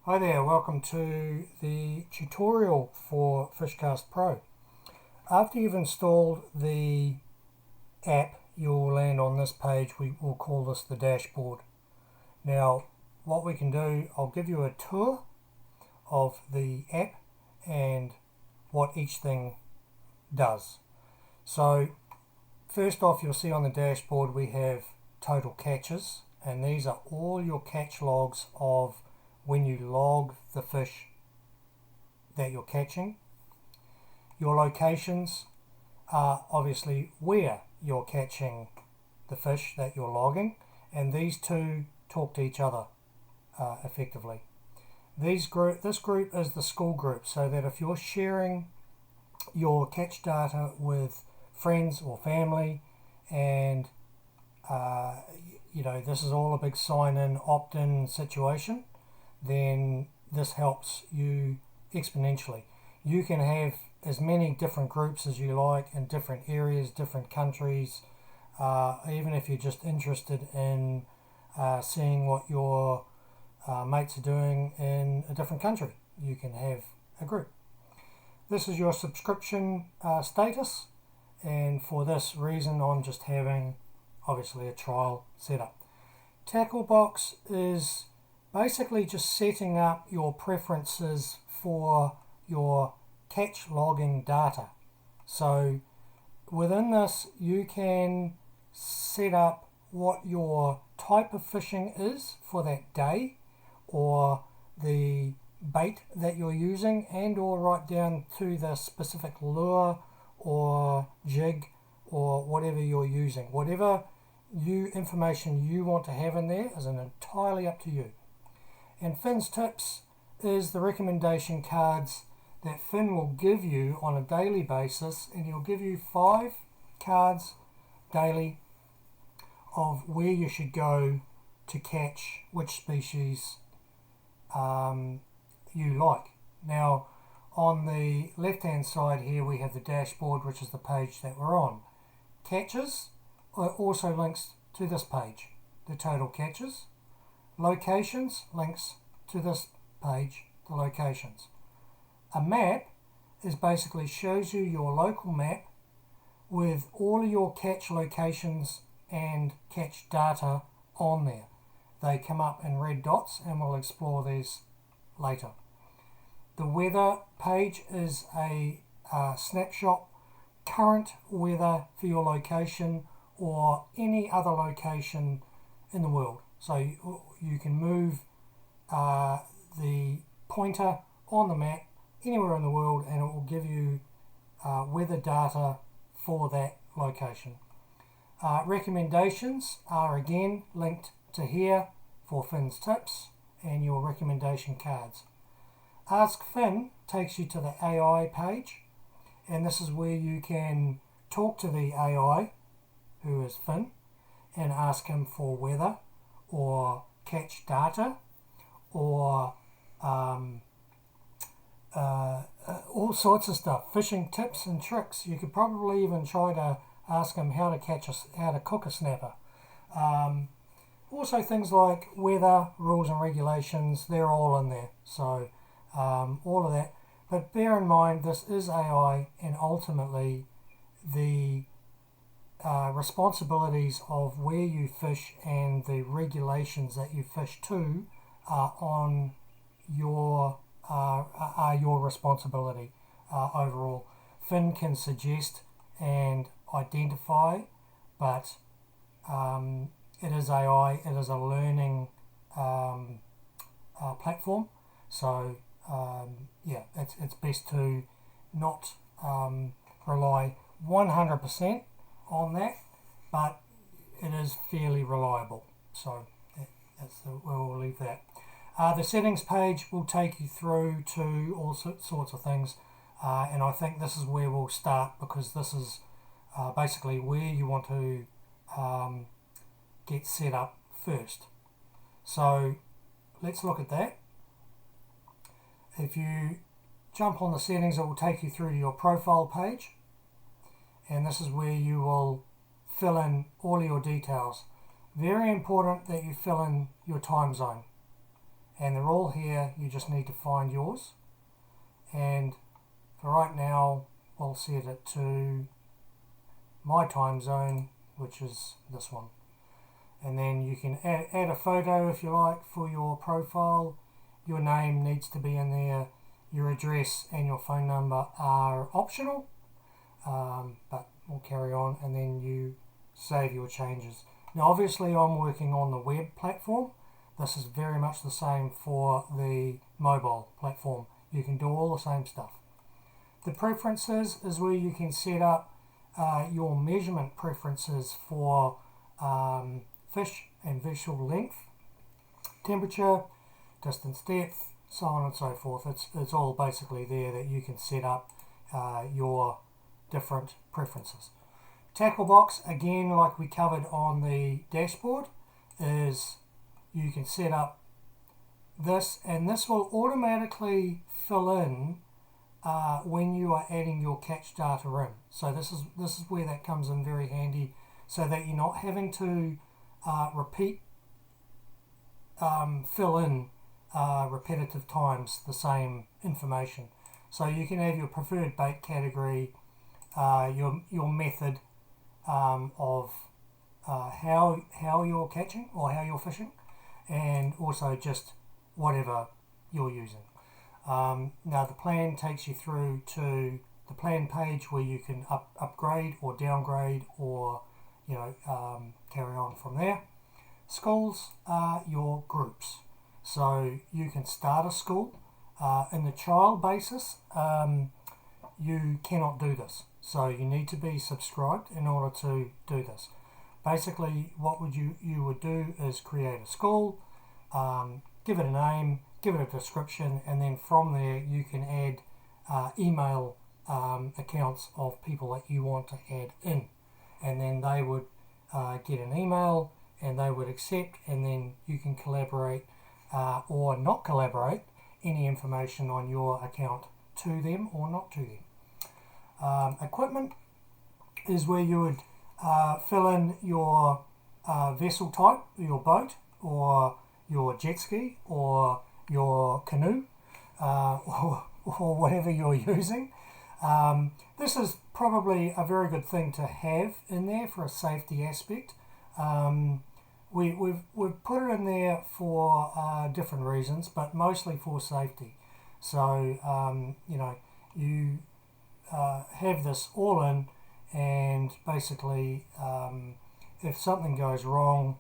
Hi there, welcome to the tutorial for FishCastPro. After you've installed the app, you'll land on this page. We will call this the dashboard. Now, what we can do, I'll give you a tour of the app and what each thing does. So, first off, you'll see on the dashboard we have total catches, and these are all your catch logs of when you log the fish that you're catching. Your locations are obviously where you're catching the fish that you're logging, and these two talk to each other effectively. This group is the school group, so that if you're sharing your catch data with friends or family, and this is all a big sign-in, opt-in situation, then this helps you exponentially. You can have as many different groups as you like in different areas, different countries, even if you're just interested in seeing what your mates are doing in a different country, you can have a group. This is your subscription status, and for this reason I'm just having obviously a trial setup. Tackle box is basically just setting up your preferences for your catch logging data. So within this you can set up what your type of fishing is for that day, or the bait that you're using, and or right down to the specific lure or jig or whatever you're using. Whatever information you want to have in there is entirely up to you. And Finn's Tips is the recommendation cards that Finn will give you on a daily basis, and he'll give you 5 cards daily of where you should go to catch which species you like. Now, on the left hand side here we have the dashboard, which is the page that we're on. Catches also links to this page, the total catches. Locations links to this page, the locations. A map is basically shows you your local map with all of your catch locations and catch data on there. They come up in red dots, and we'll explore these later. The weather page is a snapshot, current weather for your location or any other location in the world. So you can move the pointer on the map anywhere in the world, and it will give you weather data for that location. Recommendations are again linked to here for Finn's Tips and your recommendation cards. Ask Finn takes you to the AI page, and this is where you can talk to the AI, who is Finn, and ask him for weather or catch data or all sorts of stuff, fishing tips and tricks. You could probably even try to ask him how to cook a snapper. Also things like weather, rules and regulations, they're all in there. So all of that. But bear in mind, this is AI, and ultimately the responsibilities of where you fish and the regulations that you fish to are on your responsibility overall. Finn can suggest and identify, but it is AI, it is a learning platform, so it's best to not rely 100% on that, but it is fairly reliable, so we'll leave that. The settings page will take you through to all sorts of things, and I think this is where we'll start, because this is basically where you want to get set up first. So let's look at that. If you jump on the settings, it will take you through to your profile page, and this is where you will fill in all your details. Very important that you fill in your time zone. and they're all here. You just need to find yours, and for right now I'll set it to my time zone, which is this one. And then you can add a photo if you like for your profile. Your name needs to be in there. Your address and your phone number are optional, but we'll carry on, and then you save your changes. Now obviously I'm working on the web platform. This is very much the same for the mobile platform. You can do all the same stuff. The preferences is where you can set up your measurement preferences for fish and visual length, temperature, distance, depth, so on and so forth. It's all basically there that you can set up your different preferences. Tackle box, again, like we covered on the dashboard, is you can set up this, and this will automatically fill in when you are adding your catch data in. So this is where that comes in very handy, so that you're not having to fill in repetitive times the same information. So you can have your preferred bait category, your method of how you're catching or how you're fishing, and also just whatever you're using. Now the plan takes you through to the plan page where you can upgrade or downgrade, or carry on from there. Schools are your groups, so you can start a school. In the trial basis, you cannot do this, so you need to be subscribed in order to do this. Basically, what you would do is create a school, give it a name, give it a description, and then from there you can add email accounts of people that you want to add in, and then they would get an email and they would accept, and then you can collaborate or not collaborate any information on your account to them or not to them. Equipment is where you would fill in your vessel type, your boat, or your jet ski, or your canoe, or whatever you're using. This is probably a very good thing to have in there for a safety aspect. We've put it in there for different reasons, but mostly for safety. So you have this all in, and basically if something goes wrong,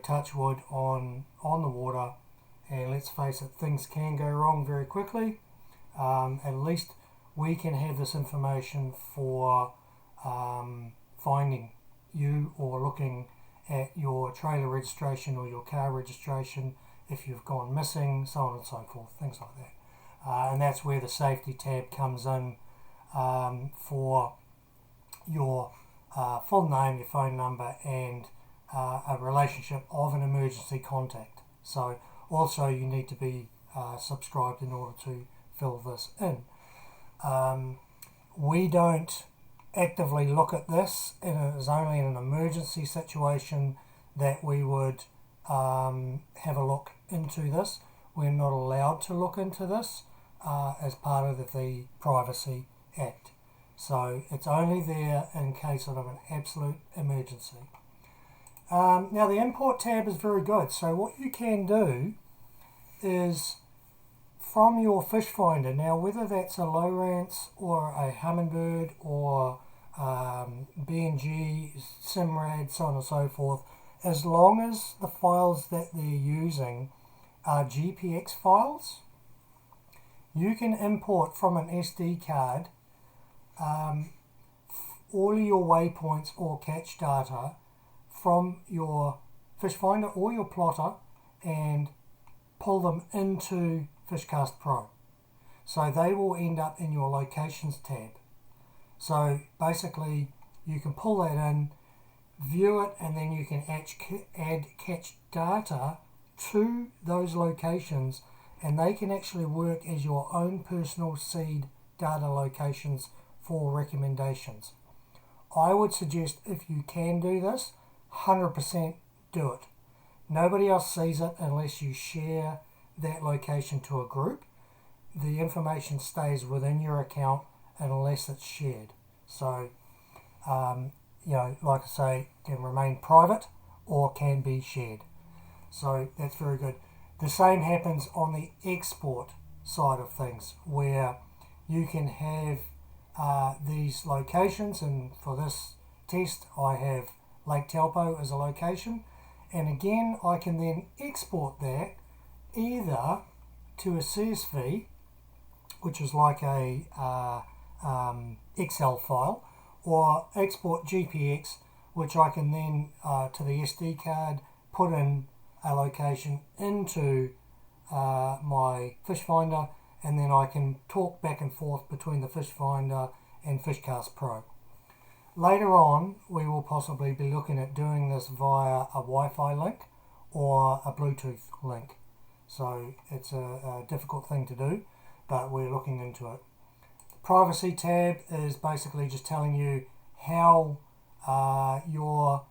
touch wood on the water, and let's face it, things can go wrong very quickly. At least we can have this information for finding you, or looking at your trailer registration or your car registration if you've gone missing, so on and so forth, things like that. And that's where the safety tab comes in for your full name, your phone number, and a relationship of an emergency contact. So also you need to be subscribed in order to fill this in. We don't actively look at this, and it is only in an emergency situation that we would have a look into this. We're not allowed to look into this as part of the Privacy Act. So it's only there in case of an absolute emergency. Now the import tab is very good. So what you can do is, from your fish finder, now whether that's a Lowrance or a Humminbird or BNG, Simrad, so on and so forth, as long as the files that they're using are GPX files, you can import from an SD card all your waypoints or catch data from your fish finder or your plotter and pull them into FishCast Pro. So they will end up in your locations tab. So basically you can pull that in, view it, and then you can add catch data to those locations, and they can actually work as your own personal seed data locations for recommendations. I would suggest, if you can do this, 100% do it. Nobody else sees it unless you share that location to a group. The information stays within your account unless it's shared. So, like I say, can remain private or can be shared. So that's very good. The same happens on the export side of things, where you can have these locations, and for this test I have Lake Taupo as a location, and again I can then export that either to a CSV, which is like a Excel file, or export GPX, which I can then to the SD card put in a location into my fish finder, and then I can talk back and forth between the fish finder and FishCastPro. Later on we will possibly be looking at doing this via a Wi-Fi link or a Bluetooth link. So it's a difficult thing to do, but we're looking into it. The privacy tab is basically just telling you how your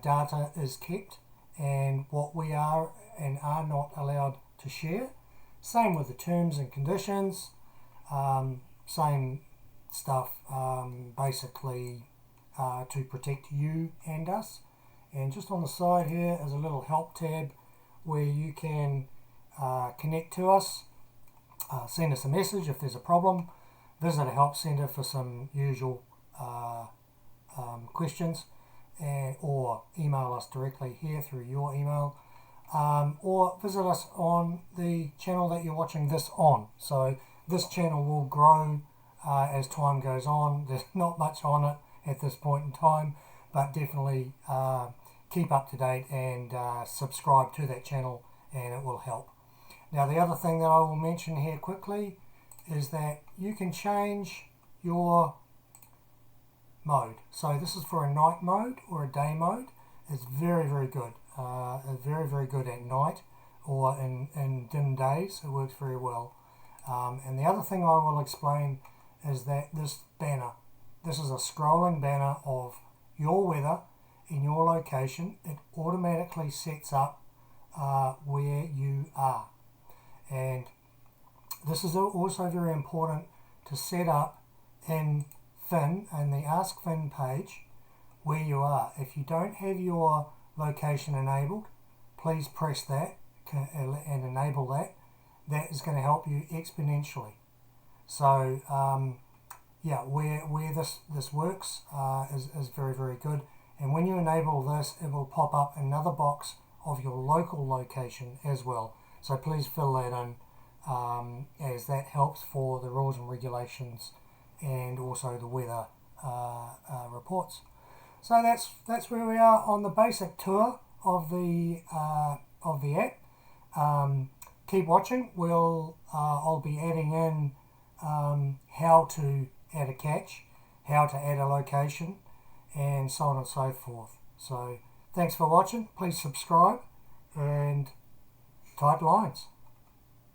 data is kept and what we are and are not allowed to share. Same with the terms and conditions, same stuff, basically to protect you and us. And just on the side here is a little help tab where you can connect to us, send us a message if there's a problem, visit a help centre for some usual questions, or email us directly here through your email, or visit us on the channel that you're watching this on. So this channel will grow as time goes on. There's not much on it at this point in time, but definitely keep up to date and subscribe to that channel, and it will help. Now the other thing that I will mention here quickly is that you can change your mode. So this is for a night mode or a day mode. It's very, very good. Very, very good at night or in dim days. It works very well. And the other thing I will explain is that this banner, this is a scrolling banner of your weather in your location. It automatically sets up where you are. And this is also very important to set up in Fin and the Ask Fin page where you are. If you don't have your location enabled, please press that and enable that. That is going to help you exponentially. So where this works is very, very good. And when you enable this, it will pop up another box of your local location as well. So please fill that in, as that helps for the rules and regulations and also the weather reports. So that's where we are on the basic tour of the app. Keep watching. I'll be adding in how to add a catch, how to add a location, and so on and so forth. So thanks for watching. Please subscribe and tight lines.